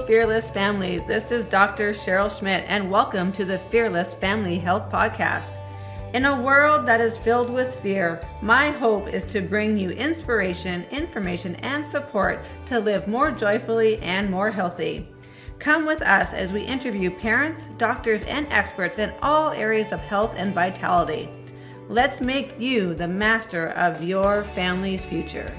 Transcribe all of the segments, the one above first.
Fearless Families. This is Dr. Cheryl Schmidt, and welcome to the Fearless Family Health Podcast. In a world that is filled with fear, my hope is to bring you inspiration, information, and support to live more joyfully and more healthy. Come with us as we interview parents, doctors, and experts in all areas of health and vitality. Let's make you the master of your family's future.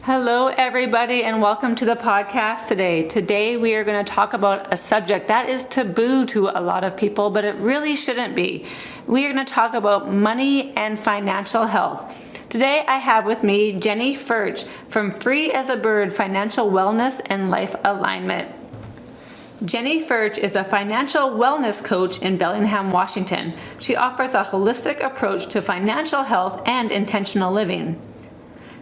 Hello, everybody, and welcome to the podcast today. Today, we are going to talk about a subject that is taboo to a lot of people, but it really shouldn't be. We are going to talk about money and financial health. Today, I have with me Jenny Furch from Free as a Bird Financial Wellness and Life Alignment. Jenny Furch is a financial wellness coach in Bellingham, Washington. She offers a holistic approach to financial health and intentional living.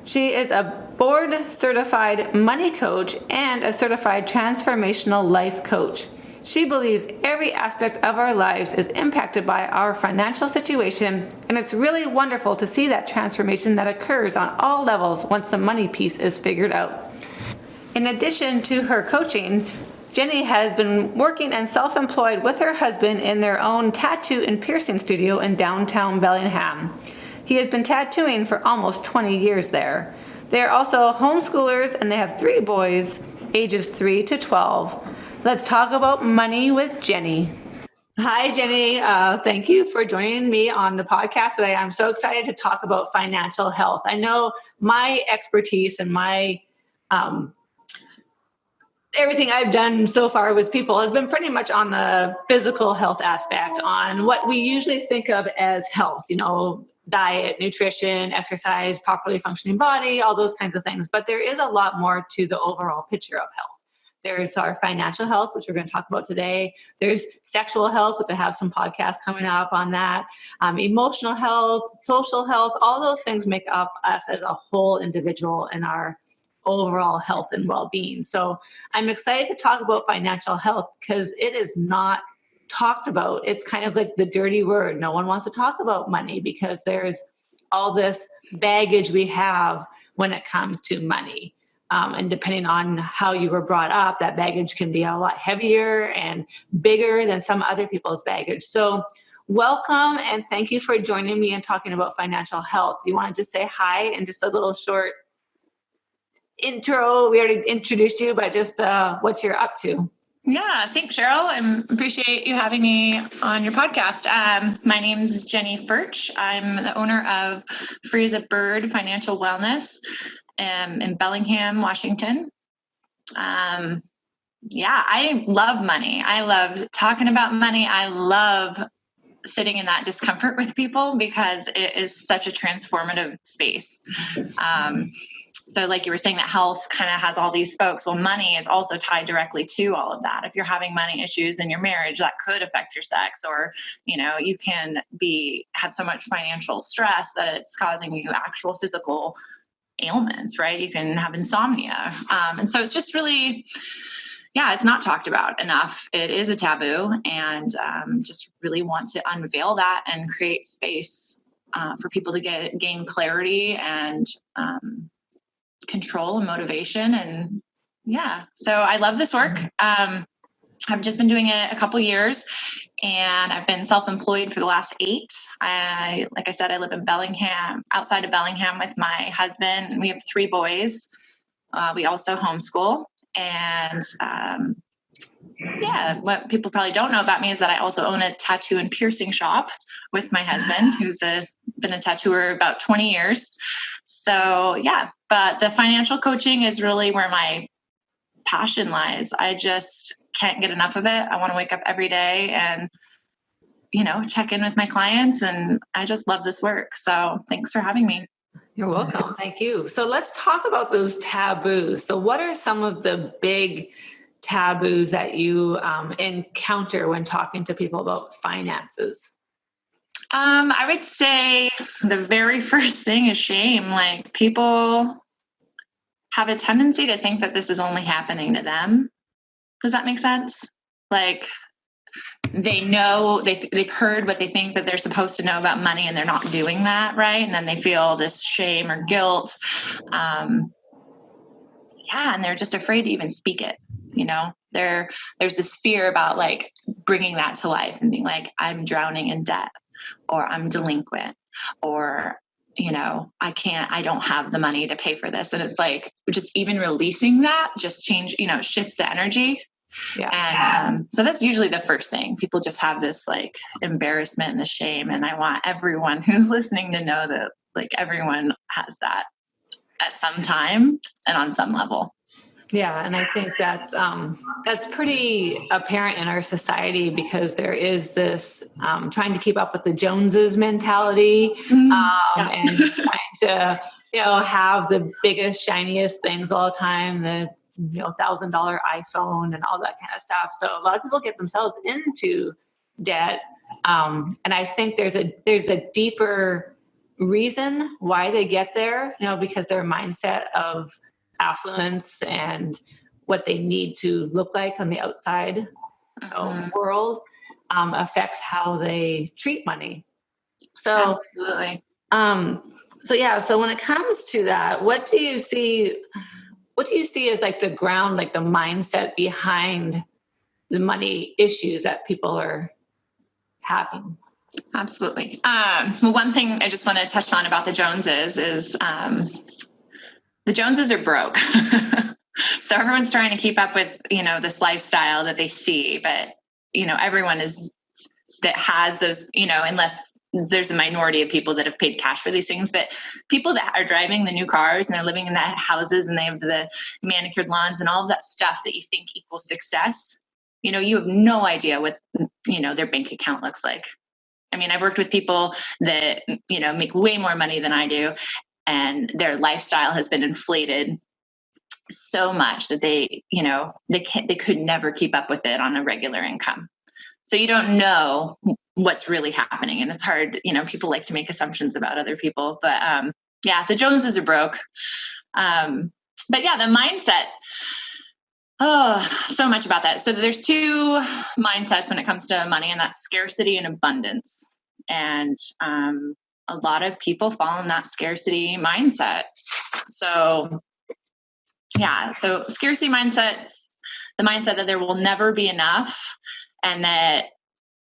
She is a board-certified money coach and a certified transformational life coach. She believes every aspect of our lives is impacted by our financial situation, and it's really wonderful to see that transformation that occurs on all levels once the money piece is figured out. In addition to her coaching, Jenny has been working and self-employed with her husband in their own tattoo and piercing studio in downtown Bellingham. He has been tattooing for almost 20 years there. They are also homeschoolers, and they have 3 boys, ages 3 to 12. Let's talk about money with Jenny. Hi, Jenny. Thank you for joining me on the podcast today. I'm so excited to talk about financial health. I know my expertise and my everything I've done so far with people has been pretty much on the physical health aspect, on what we usually think of as health, diet, nutrition, exercise, properly functioning body, all those kinds of things. But there is a lot more to the overall picture of health. There's our financial health, which we're going to talk about today. There's sexual health, which I have some podcasts coming up on that. Emotional health, social health, all those things make up us as a whole individual in our overall health and well-being. So I'm excited to talk about financial health because it is not talked about. It's kind of like the dirty word. No one wants to talk about money because there's all this baggage we have when it comes to money. And depending on how you were brought up, that baggage can be a lot heavier and bigger than some other people's baggage. So welcome, and thank you for joining me and talking about financial health. Do you want to just say hi and just a little short intro? We already introduced you, but just what you're up to. Yeah, thanks, Cheryl. I appreciate you having me on your podcast. My name's Jenny Furch. I'm the owner of Free as a Bird Financial Wellness in Bellingham, Washington. I love money. I love talking about money. I love sitting in that discomfort with people because it is such a transformative space. So like you were saying, that health kind of has all these spokes. Well, money is also tied directly to all of that. If you're having money issues in your marriage, that could affect your sex, or, you can have so much financial stress that it's causing you actual physical ailments, right? You can have insomnia. And so it's just really, it's not talked about enough. It is a taboo, and just really want to unveil that and create space for people to gain clarity and control and motivation. And so I love this work. I've just been doing it a couple years, and I've been self-employed for the last 8. Like I said, I live in Bellingham, outside of Bellingham with my husband. We have 3 boys. We also homeschool. And what people probably don't know about me is that I also own a tattoo and piercing shop with my husband, who's been a tattooer about 20 years. So but the financial coaching is really where my passion lies. I just can't get enough of it. I want to wake up every day and, check in with my clients, and I just love this work. So thanks for having me. You're welcome. Thank you. So let's talk about those taboos. So what are some of the big taboos that you encounter when talking to people about finances? I would say the very first thing is shame. Like, people have a tendency to think that this is only happening to them. Does that make sense? Like, they know, they've heard what they think that they're supposed to know about money, and they're not doing that, right? And then they feel this shame or guilt. Yeah. And they're just afraid to even speak it. There's this fear about like bringing that to life and being like, I'm drowning in debt, or I'm delinquent, or, I don't have the money to pay for this. And it's like, just even releasing that just shifts the energy. Yeah. And so that's usually the first thing. People just have this like embarrassment and the shame. And I want everyone who's listening to know that like everyone has that at some time and on some level. Yeah, and I think that's pretty apparent in our society because there is this trying to keep up with the Joneses mentality, Yeah. and trying to have the biggest, shiniest things all the time, the $1,000 iPhone and all that kind of stuff. So a lot of people get themselves into debt, and I think there's a deeper reason why they get there, because their mindset of affluence and what they need to look like on the outside world affects how they treat money. So, Absolutely. So when it comes to that, what do you see as like the ground, like the mindset behind the money issues that people are having? Absolutely. Well, one thing I just want to touch on about the Joneses is the Joneses are broke. So everyone's trying to keep up with, this lifestyle that they see, but, everyone that has those, unless there's a minority of people that have paid cash for these things, but people that are driving the new cars and they're living in the houses and they have the manicured lawns and all of that stuff that you think equals success, you have no idea what, their bank account looks like. I mean, I've worked with people that, make way more money than I do, and their lifestyle has been inflated so much that they could never keep up with it on a regular income. So you don't know what's really happening. And it's hard, people like to make assumptions about other people, but the Joneses are broke. But yeah, the mindset, so much about that. So there's two mindsets when it comes to money, and that's scarcity and abundance. And a lot of people fall in that scarcity mindset. So scarcity mindset, the mindset that there will never be enough, and that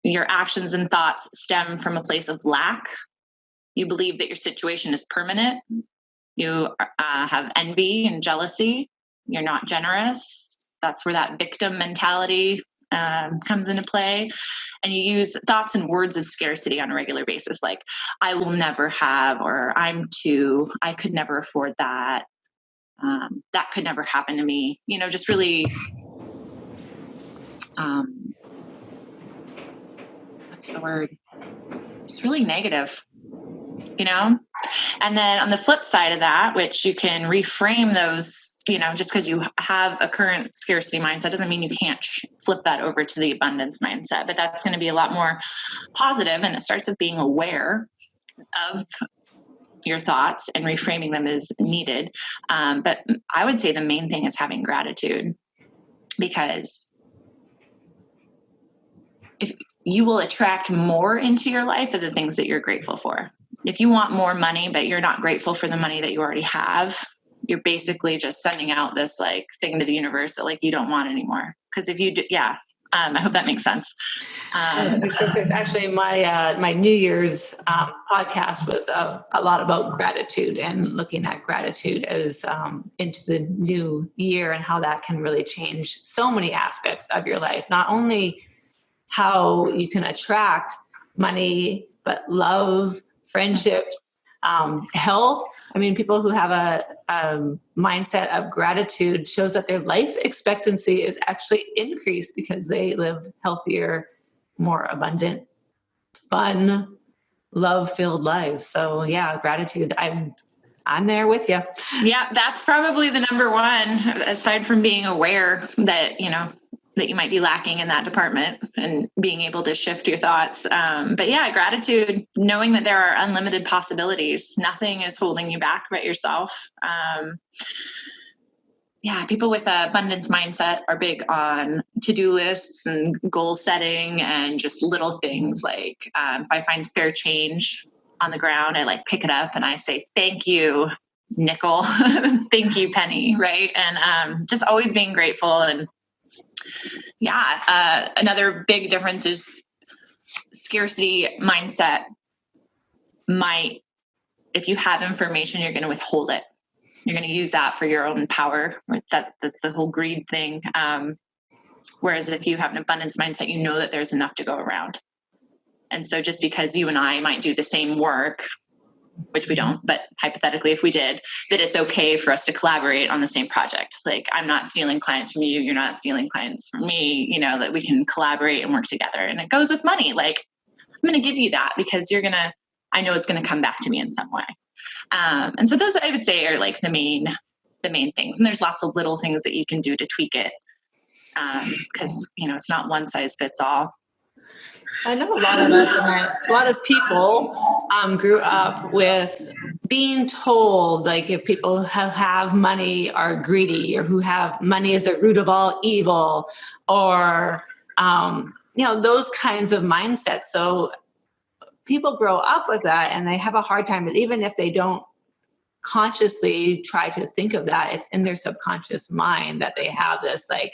your actions and thoughts stem from a place of lack. You believe that your situation is permanent. You have envy and jealousy. You're not generous. That's where that victim mentality comes into play. And you use thoughts and words of scarcity on a regular basis, like, I will never have, or I could never afford that. That could never happen to me. Just really, what's the word? Just really negative, And then on the flip side of that, which you can reframe those, just because you have a current scarcity mindset doesn't mean you can't flip that over to the abundance mindset, but that's going to be a lot more positive. And it starts with being aware of your thoughts and reframing them as needed. But I would say the main thing is having gratitude, because if you will attract more into your life of the things that you're grateful for. If you want more money, but you're not grateful for the money that you already have, you're basically just sending out this like thing to the universe that like you don't want anymore. Because if you do, I hope that makes sense. Actually, my New Year's podcast was a lot about gratitude and looking at gratitude as into the new year and how that can really change so many aspects of your life. Not only how you can attract money, but love, friendships, health. I mean, people who have a mindset of gratitude shows that their life expectancy is actually increased because they live healthier, more abundant, fun, love-filled lives. So yeah, gratitude. I'm there with you. Yeah, that's probably the number one, aside from being aware that, that you might be lacking in that department and being able to shift your thoughts. But yeah, gratitude, knowing that there are unlimited possibilities. Nothing is holding you back but yourself. People with an abundance mindset are big on to-do lists and goal setting and just little things. Like if I find spare change on the ground, I like pick it up and I say, thank you. nickel, thank you penny, right? And just always being grateful. And another big difference is scarcity mindset if you have information, you're going to withhold it. You're going to use that for your own power. That's the whole greed thing. Whereas if you have an abundance mindset, you know that there's enough to go around. And so just because you and I might do the same work, which we don't, but hypothetically, if we did, that it's okay for us to collaborate on the same project. Like, I'm not stealing clients from you. You're not stealing clients from me, that we can collaborate and work together. And it goes with money. Like, I'm going to give you that because I know it's going to come back to me in some way. And so those, I would say, are like the main things. And there's lots of little things that you can do to tweak it. Because, it's not one size fits all. I know a lot of us and a lot of people grew up with being told, like, if people who have money are greedy, or who have money is the root of all evil, or, those kinds of mindsets. So people grow up with that and they have a hard time, even if they don't consciously try to think of that, it's in their subconscious mind that they have this, like,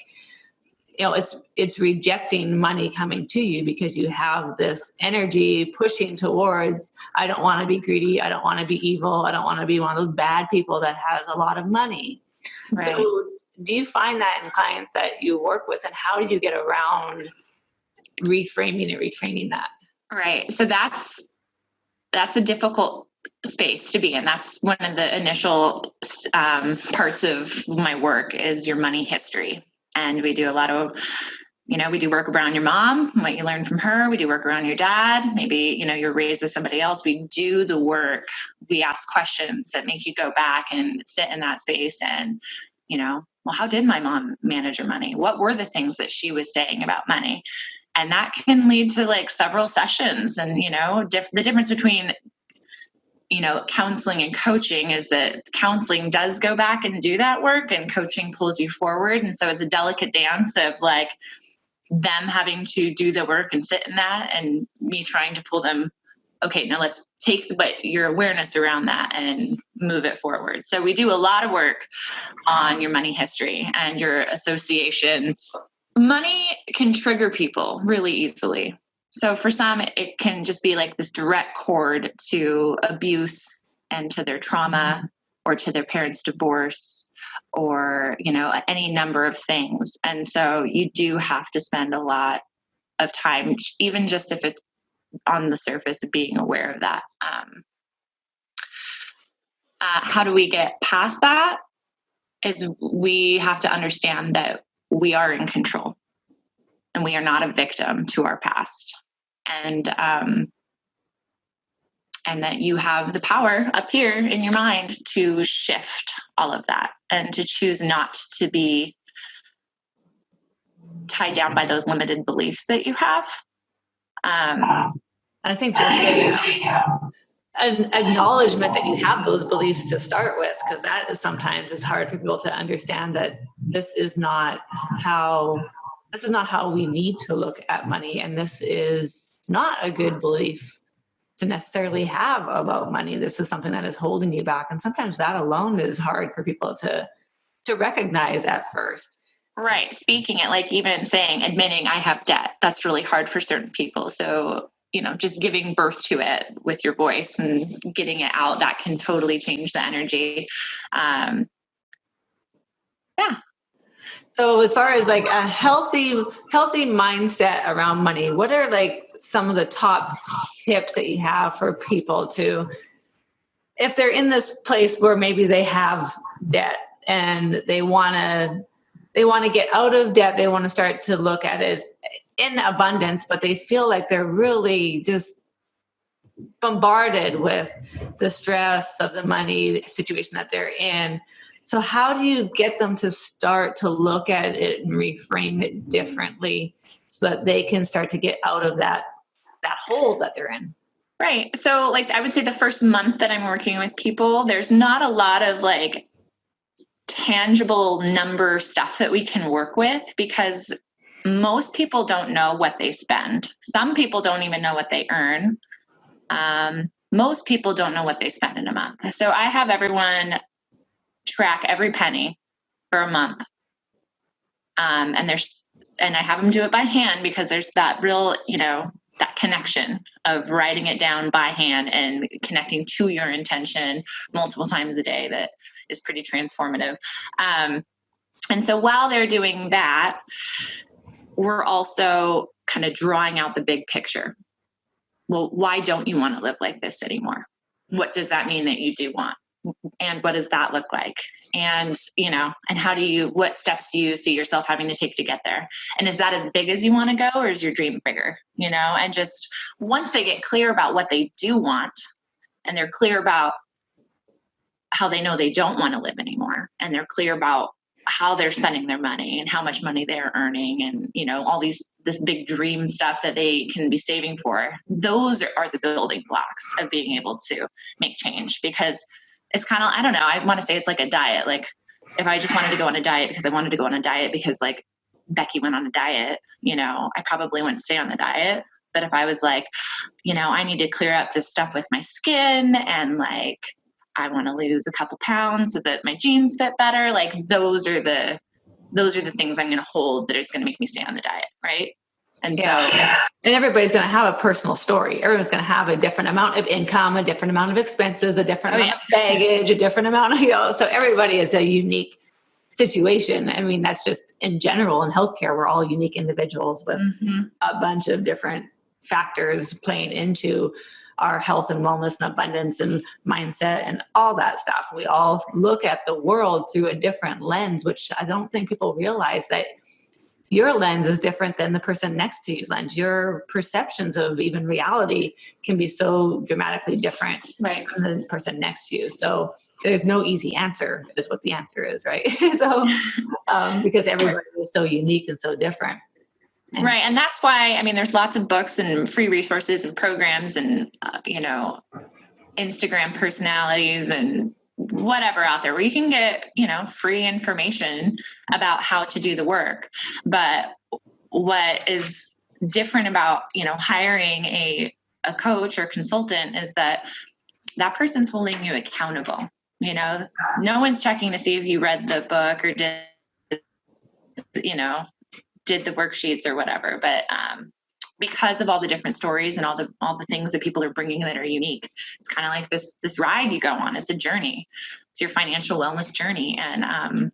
it's rejecting money coming to you because you have this energy pushing towards, I don't want to be greedy. I don't want to be evil. I don't want to be one of those bad people that has a lot of money. Right. So do you find that in clients that you work with, and how do you get around reframing and retraining that? Right. So that's a difficult space to be in. That's one of the initial parts of my work is your money history. And we do a lot of, we do work around your mom, what you learned from her. We do work around your dad. Maybe, you're raised with somebody else. We do the work. We ask questions that make you go back and sit in that space and, well, how did my mom manage her money? What were the things that she was saying about money? And that can lead to like several sessions. And, the difference between counseling and coaching is that counseling does go back and do that work, and coaching pulls you forward. And so it's a delicate dance of like them having to do the work and sit in that, and me trying to pull them. Okay, now let's take your awareness around that and move it forward. So we do a lot of work on your money history and your associations. Money can trigger people really easily. So for some, it can just be like this direct cord to abuse and to their trauma, or to their parents' divorce, or, any number of things. And so you do have to spend a lot of time, even just if it's on the surface, of being aware of that. How do we get past that? Is we have to understand that we are in control and we are not a victim to our past. And that you have the power up here in your mind to shift all of that and to choose not to be tied down by those limited beliefs that you have. I think just getting an acknowledgement that you have those beliefs to start with, because that is sometimes is hard for people to understand, that this is not how we need to look at money, and this is not a good belief to necessarily have about money. This is something that is holding you back, and sometimes that alone is hard for people to recognize at first. Right. Speaking it, like even admitting I have debt, that's really hard for certain people. So, just giving birth to it with your voice and getting it out, that can totally change the energy. Yeah. So as far as like a healthy mindset around money, what are like some of the top tips that you have for people to, if they're in this place where maybe they have debt and they want to get out of debt, they want to start to look at it in abundance, but they feel like they're really just bombarded with the stress of the money situation that they're in. So how do you get them to start to look at it and reframe it differently so that they can start to get out of that hole that they're in? Right. So like, I would say the first month that I'm working with people, there's not a lot of like tangible number stuff that we can work with, because most people don't know what they spend. Some people don't even know what they earn. most people don't know what they spend in a month. So I have everyone track every penny for a month. And I have them do it by hand because there's that real, that connection of writing it down by hand and connecting to your intention multiple times a day that is pretty transformative. And so while they're doing that, we're also kind of drawing out the big picture. Well, why don't you want to live like this anymore? What does that mean that you do want? And what does that look like? And, and what steps do you see yourself having to take to get there? And is that as big as you want to go, or is your dream bigger? And just once they get clear about what they do want, and they're clear about how they know they don't want to live anymore, and they're clear about how they're spending their money and how much money they're earning, and all this big dream stuff that they can be saving for, those are the building blocks of being able to make change. Because it's kind of, I don't know, I want to say it's like a diet. Like if I just wanted to go on a diet because I wanted to go on a diet because like Becky went on a diet, I probably wouldn't stay on the diet. But if I was like, I need to clear up this stuff with my skin, and like I want to lose a couple pounds so that my jeans fit better, like those are the things I'm going to hold that is going to make me stay on the diet, right? And and everybody's going to have a personal story. Everyone's going to have a different amount of income, a different amount of expenses, a different amount of baggage, a different amount of, so everybody is a unique situation. I mean, that's just in general in healthcare, we're all unique individuals with a bunch of different factors playing into our health and wellness and abundance and mindset and all that stuff. We all look at the world through a different lens, which I don't think people realize that your lens is different than the person next to you's lens. Your perceptions of even reality can be so dramatically different from the person next to you. So there's no easy answer is what the answer is, right? So because everybody is so unique and so different. Right. And that's why, there's lots of books and free resources and programs and, Instagram personalities and whatever out there where you can get, free information about how to do the work. But what is different about, hiring a coach or consultant is that person's holding you accountable. No one's checking to see if you read the book or did the worksheets or whatever, but because of all the different stories and all the things that people are bringing that are unique, it's kind of like this ride you go on. It's a journey. It's your financial wellness journey, and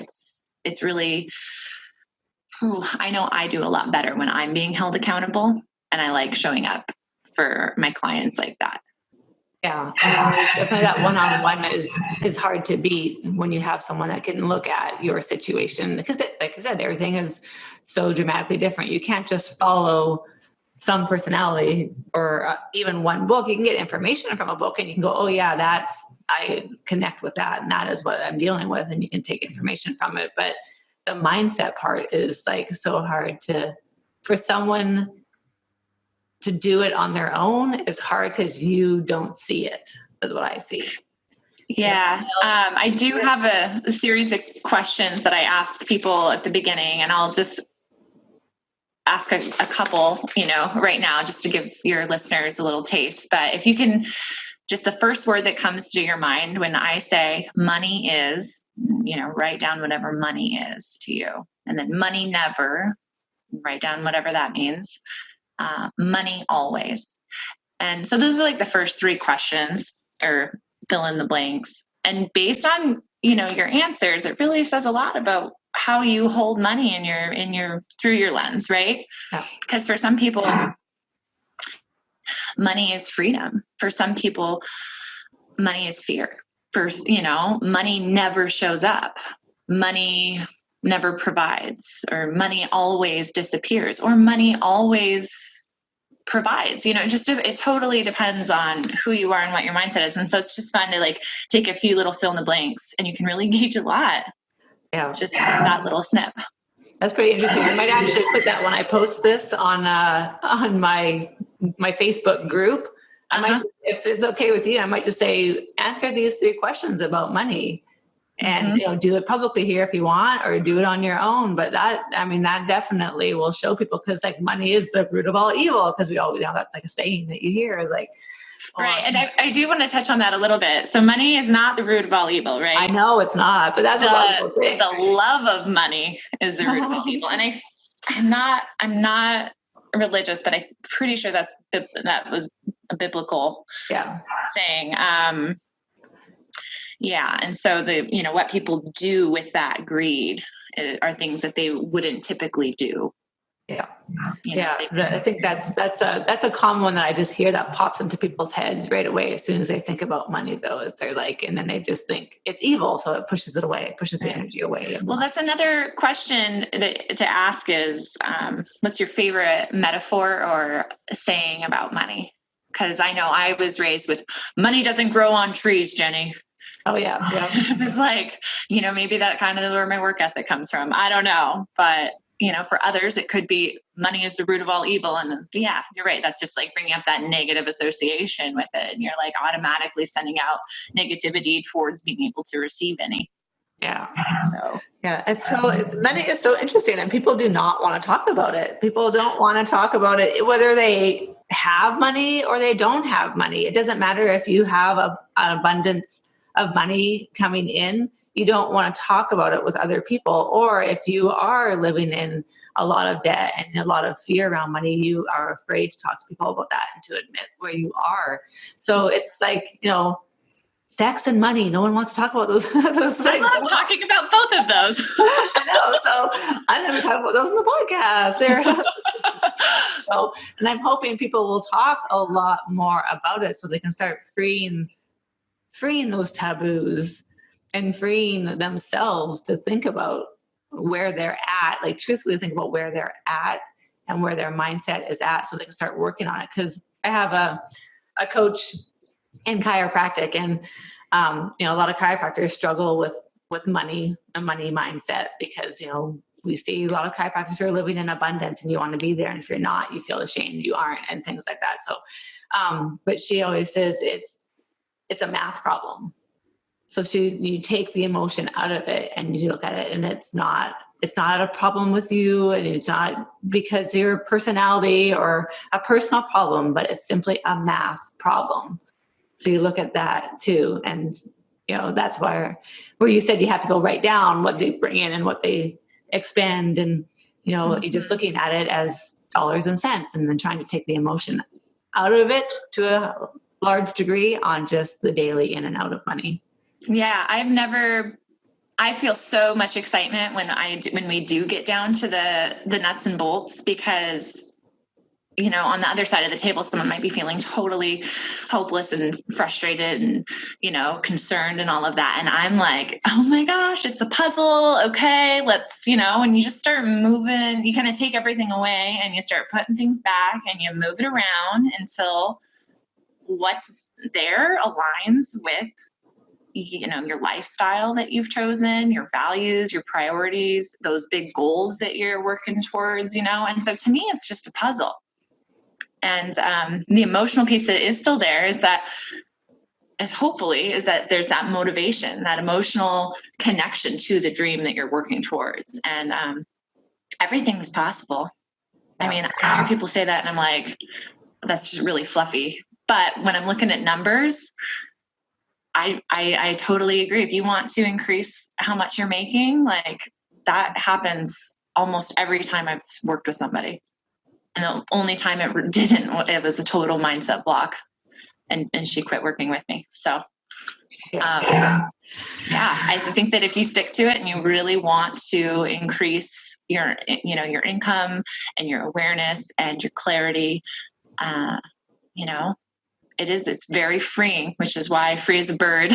it's really. I know I do a lot better when I'm being held accountable, and I like showing up for my clients like that. Yeah, definitely that one-on-one is hard to beat when you have someone that can look at your situation, because like I said, everything is so dramatically different. You can't just follow some personality or even one book. You can get information from a book and you can go, oh yeah, I connect with that, and that is what I'm dealing with, and you can take information from it. But the mindset part is like so hard for someone to do it on their own is hard because you don't see it, is what I see. Yeah. I do have a series of questions that I ask people at the beginning, and I'll just ask a couple, right now, just to give your listeners a little taste. But if you can, just the first word that comes to your mind when I say money is, write down whatever money is to you. And then money never, write down whatever that means. Money always. And so those are like the first three questions, or fill in the blanks. And based on, your answers, it really says a lot about how you hold money in your through your lens, right? Because for some people, money is freedom. For some people, money is fear. Money never shows up. Money never provides, or money always disappears, or money always provides. It totally depends on who you are and what your mindset is. And so it's just fun to take a few little fill in the blanks, and you can really gauge a lot. Yeah, just that little snip. That's pretty interesting. I might actually put that when I post this on my Facebook group. I might, if it's okay with you, I might just say, answer these three questions about money. and do it publicly here if you want, or do it on your own. But that definitely will show people, because like money is the root of all evil, because we always that's like a saying that you hear, like, right. And I do want to touch on that a little bit. So money is not the root of all evil, right? I know it's not, but that's what a lot of people think. The love of money is the root of all evil. And I'm not religious, but I'm pretty sure that was a biblical saying. And so what people do with that greed are things that they wouldn't typically do. I think that's a common one that I just hear that pops into people's heads right away as soon as they think about money, though, is they're like, and then they just think it's evil, so it pushes it away, it pushes the energy away. Well, that's another question to ask is, what's your favorite metaphor or saying about money? Because I know I was raised with, money doesn't grow on trees, Jenny. Oh yeah. It was like, maybe that kind of where my work ethic comes from. I don't know, but for others, it could be money is the root of all evil. And you're right. That's just like bringing up that negative association with it. And you're like automatically sending out negativity towards being able to receive any. Yeah. So, it's money is so interesting, and people do not want to talk about it. People don't want to talk about it, whether they have money or they don't have money. It doesn't matter if you have an abundance of money coming in. You don't want to talk about it with other people. Or if you are living in a lot of debt and a lot of fear around money, you are afraid to talk to people about that and to admit where you are. So it's like, sex and money. No one wants to talk about those things. I love talking about both of those. I know. So I'm going to talk about those in the podcast. And I'm hoping people will talk a lot more about it so they can start freeing those taboos and freeing themselves to think about where they're at, like truthfully think about where they're at and where their mindset is at, so they can start working on it. Because I have a coach in chiropractic, and a lot of chiropractors struggle with money and money mindset, because we see a lot of chiropractors who are living in abundance, and you want to be there, and if you're not, you feel ashamed you aren't, and things like that. So but she always says it's a math problem. So you take the emotion out of it and you look at it, and it's not a problem with you, and it's not because your personality or a personal problem, but it's simply a math problem. So you look at that too. And, that's where you said you have people write down what they bring in and what they expend. And, you're just looking at it as dollars and cents, and then trying to take the emotion out of it to a large degree on just the daily in and out of money. Yeah, I feel so much excitement when we do get down to the nuts and bolts, because, on the other side of the table, someone might be feeling totally hopeless and frustrated and, concerned and all of that. And I'm like, oh my gosh, it's a puzzle. Okay, let's, and you just start moving, you kind of take everything away and you start putting things back and you move it around until what's there aligns with your lifestyle that you've chosen, your values, your priorities, those big goals that you're working towards, and so to me, it's just a puzzle. And the emotional piece that is still there is that there's that motivation, that emotional connection to the dream that you're working towards. And everything's possible. I mean, I hear people say that and I'm like, that's just really fluffy. But when I'm looking at numbers, I totally agree. If you want to increase how much you're making, like that happens almost every time I've worked with somebody. And the only time it didn't, it was a total mindset block, and she quit working with me. So, I think that if you stick to it and you really want to increase your income and your awareness and your clarity, it's very freeing, which is why Free as a Bird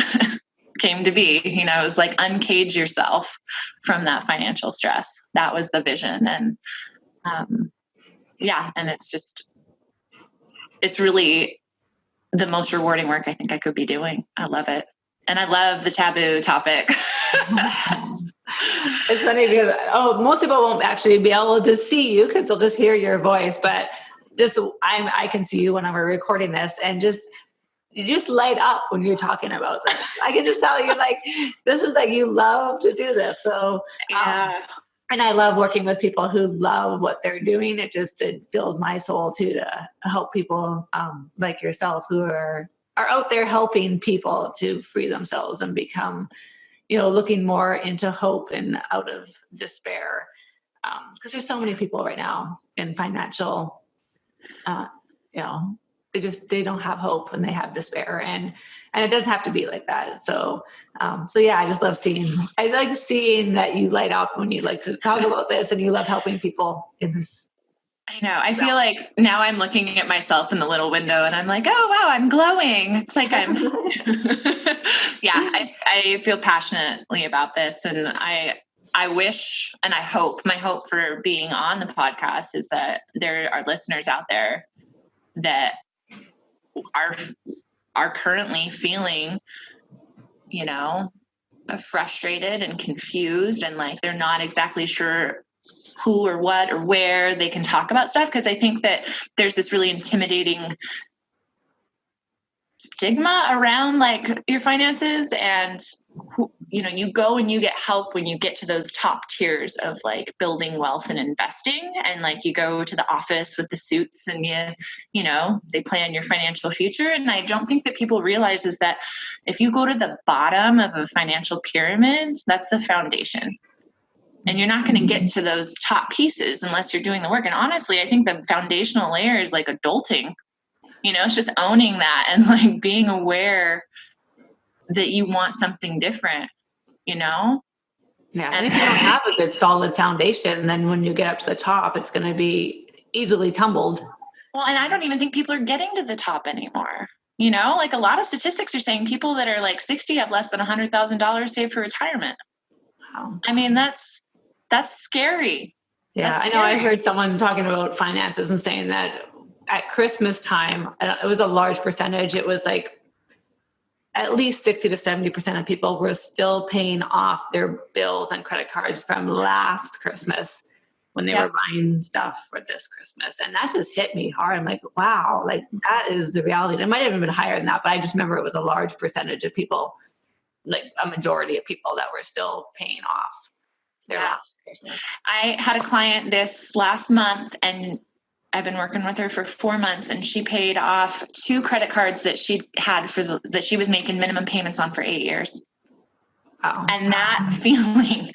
came to be. It's like uncage yourself from that financial stress. That was the vision. And, and it's really the most rewarding work I think I could be doing. I love it. And I love the taboo topic. It's funny because, most people won't actually be able to see you because they'll just hear your voice, but I can see you when we're recording this, and just you just light up when you're talking about this. I can just tell you're like, this is like, you love to do this. So, Yeah. and I love working with people who love what they're doing. It fills my soul too, to help people like yourself who are out there helping people to free themselves and become, looking more into hope and out of despair. Because there's so many people right now in financial, uh, you know, they don't have hope and they have despair, and it doesn't have to be like that. So yeah, I like seeing that you light up when you like to talk about this and you love helping people in this. I know. I feel like now I'm looking at myself in the little window and I'm like, oh, wow, I'm glowing. It's like yeah, I feel passionately about this. And I wish and I hope, my hope for being on the podcast is that there are listeners out there that are currently feeling, frustrated and confused, and like they're not exactly sure who or what or where they can talk about stuff. Because I think that there's this really intimidating stigma around like your finances, and you go and you get help when you get to those top tiers of like building wealth and investing, and like you go to the office with the suits and they plan your financial future. And I don't think that people realize is that if you go to the bottom of a financial pyramid, that's the foundation. And you're not going to get to those top pieces unless you're doing the work. And honestly, I think the foundational layer is like adulting. It's just owning that and like being aware that you want something different, Yeah. And if you don't have a good solid foundation, then when you get up to the top, it's going to be easily tumbled. Well, and I don't even think people are getting to the top anymore. Like a lot of statistics are saying people that are like 60 have less than $100,000 saved for retirement. Wow. I mean, that's scary. Yeah, I know. I heard someone talking about finances and saying that at Christmas time, it was a large percentage. It was like at least 60 to 70% of people were still paying off their bills and credit cards from last Christmas when they were buying stuff for this Christmas. And that just hit me hard. I'm like, wow, like that is the reality. And it might have even been higher than that, but I just remember it was a large percentage of people, like a majority of people that were still paying off their last Christmas. I had a client this last month, and I've been working with her for 4 months, and she paid off 2 credit cards that she had that she was making minimum payments on for 8 years. Wow. And that feeling,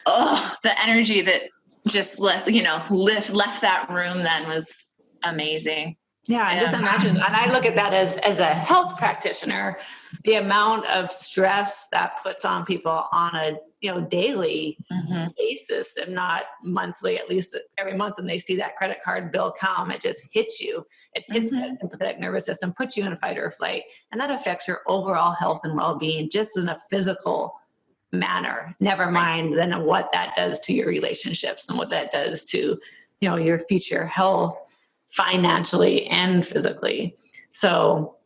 the energy that just left that room then was amazing. Yeah, and just imagine, and I look at that as a health practitioner, the amount of stress that puts on people on a daily basis, if not monthly, at least every month when they see that credit card bill come, it just hits you. It hits that sympathetic nervous system, puts you in fight or flight, and that affects your overall health and well-being just in a physical manner. Never mind then what that does to your relationships and what that does to your future health, financially and physically. So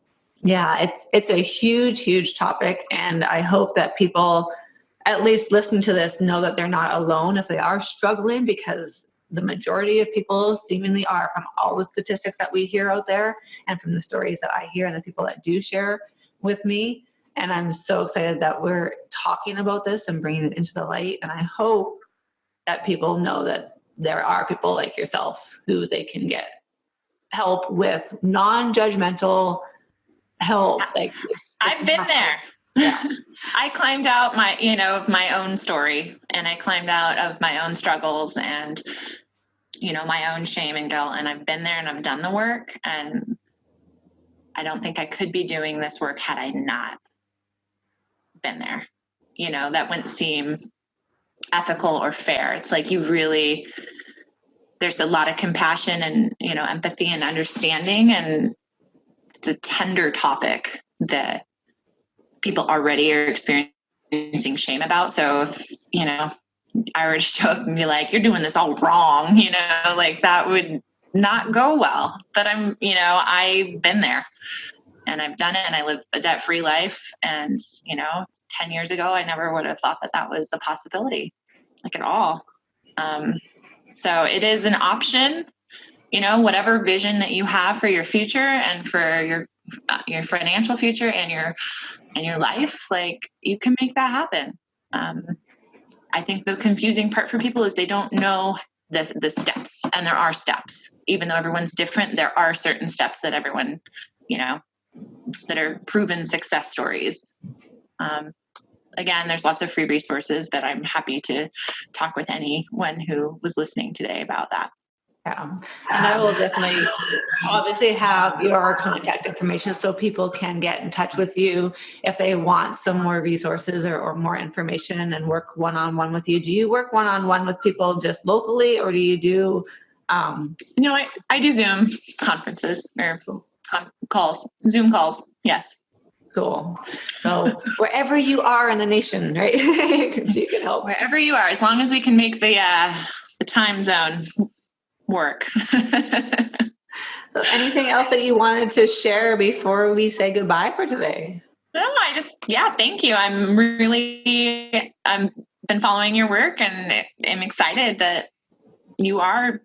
yeah, it's a huge topic, and I hope that people at least listening to this know that they're not alone if they are struggling, because the majority of people seemingly are, from all the statistics that we hear out there and from the stories that I hear and the people that do share with me. And I'm so excited that we're talking about this and bringing it into the light. And I hope that people know that there are people like yourself who they can get help with, non-judgmental help. Like I've been there. Yeah. I climbed out of my own story, and I climbed out of my own struggles and, my own shame and guilt. And I've been there and I've done the work, and I don't think I could be doing this work had I not been there. That wouldn't seem ethical or fair. It's like there's a lot of compassion and, empathy and understanding, and it's a tender topic that people already are experiencing shame about. So if, I were to show up and be like, you're doing this all wrong, like that would not go well. But I've been there and I've done it, and I live a debt-free life. And, 10 years ago, I never would have thought that was a possibility, like at all. So it is an option, whatever vision that you have for your future and for your, your financial future and your life, like you can make that happen. I think the confusing part for people is they don't know the steps, and there are steps. Even though everyone's different, there are certain steps that everyone, that are proven success stories. Again, there's lots of free resources, but I'm happy to talk with anyone who was listening today about that. Yeah. And I will definitely obviously have your contact information so people can get in touch with you if they want some more resources or more information and work one-on-one with you. Do you work one-on-one with people just locally, or do you do? No, I do Zoom conferences or calls, Zoom calls. Yes. Cool. So wherever you are in the nation, right? You can help. Wherever you are, as long as we can make the time zone work. So anything else that you wanted to share before we say goodbye for today? No, thank you. I've been following your work, and I'm excited that you are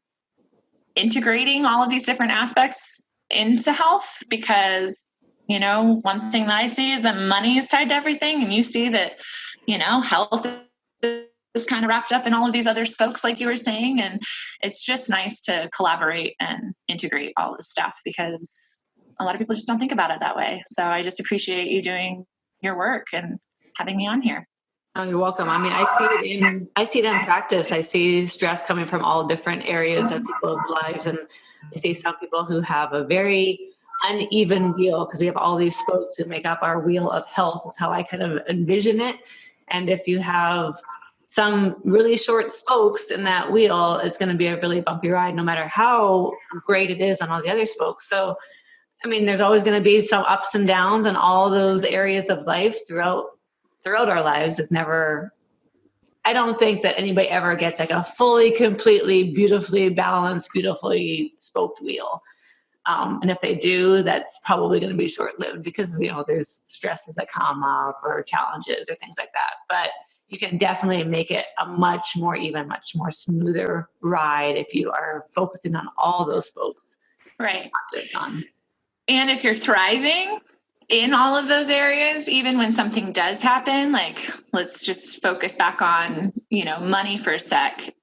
integrating all of these different aspects into health, because, one thing that I see is that money is tied to everything. And you see that, health is kind of wrapped up in all of these other spokes, like you were saying. And it's just nice to collaborate and integrate all this stuff, because a lot of people just don't think about it that way. So I just appreciate you doing your work and having me on here. Oh, you're welcome. I mean, I see it in practice. I see stress coming from all different areas of people's lives. And I see some people who have a very uneven wheel, because we have all these spokes who make up our wheel of health, is how I kind of envision it. And if you have some really short spokes in that wheel, it's going to be a really bumpy ride, no matter how great it is on all the other spokes. So, I mean, there's always going to be some ups and downs in all those areas of life throughout our lives. Is never, I don't think that anybody ever gets like a fully, completely, beautifully balanced, beautifully spoked wheel. And if they do, that's probably going to be short-lived, because, there's stresses that come up or challenges or things like that. But you can definitely make it a much more even, much more smoother ride if you are focusing on all those spokes. Right. Not just on. And if you're thriving in all of those areas, even when something does happen, like let's just focus back on, money for a sec.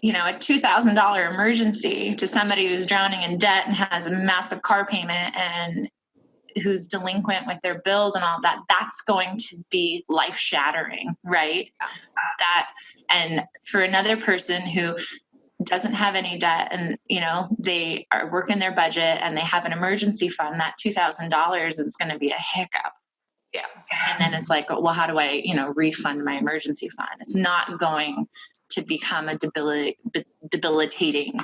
A $2,000 emergency to somebody who's drowning in debt and has a massive car payment and who's delinquent with their bills and all that, that's going to be life shattering, right? And for another person who doesn't have any debt and, they are working their budget and they have an emergency fund, that $2,000 is going to be a hiccup. Yeah. And then it's like, well, how do I, refund my emergency fund? It's not going to become a debilitating.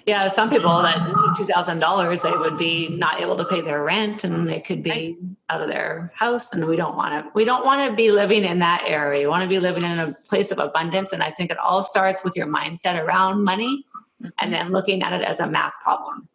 Yeah, some people that need $2,000, they would be not able to pay their rent, and they could be out of their house. And we don't want to be living in that area. We want to be living in a place of abundance. And I think it all starts with your mindset around money, and then looking at it as a math problem.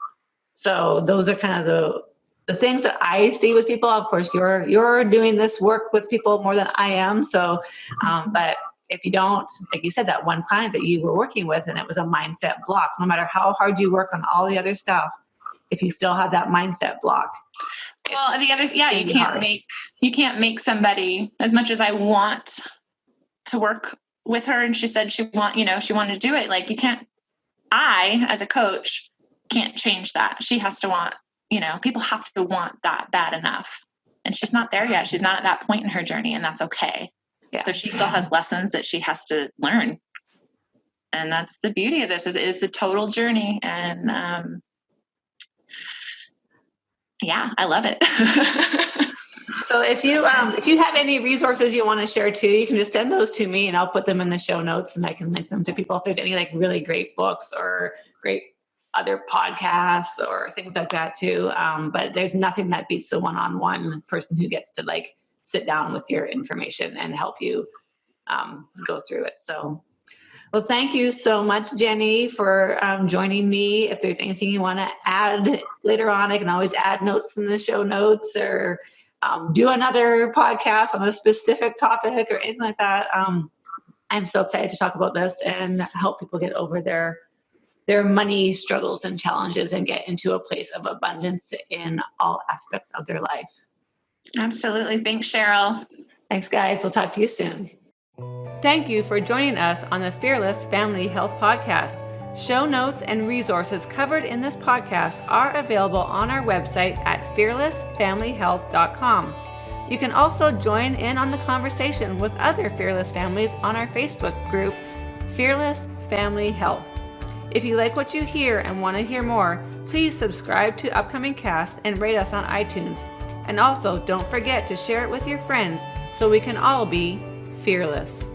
So those are kind of the things that I see with people. Of course, you're doing this work with people more than I am. So, but if you don't, like you said, that one client that you were working with, and it was a mindset block, no matter how hard you work on all the other stuff, if you still have that mindset block. Well, you can't make somebody, as much as I want to work with her, and she said she wanted to do it. Like I, as a coach, can't change that. She has to want, people have to want that bad enough. And she's not there yet. She's not at that point in her journey, and that's okay. Yeah. So she still has lessons that she has to learn. And that's the beauty of this, is it's a total journey. And I love it. So if you have any resources you want to share too, you can just send those to me, and I'll put them in the show notes, and I can link them to people. If there's any like really great books or great other podcasts or things like that too. But there's nothing that beats the one-on-one person who gets to like sit down with your information and help you go through it. So, well, thank you so much, Jenny, for joining me. If there's anything you want to add later on, I can always add notes in the show notes, or do another podcast on a specific topic or anything like that. I'm so excited to talk about this and help people get over their their money struggles and challenges and get into a place of abundance in all aspects of their life. Absolutely. Thanks, Cheryl. Thanks, guys. We'll talk to you soon. Thank you for joining us on the Fearless Family Health Podcast. Show notes and resources covered in this podcast are available on our website at fearlessfamilyhealth.com. You can also join in on the conversation with other fearless families on our Facebook group, Fearless Family Health. If you like what you hear and want to hear more, please subscribe to upcoming casts and rate us on iTunes. And also, don't forget to share it with your friends so we can all be fearless.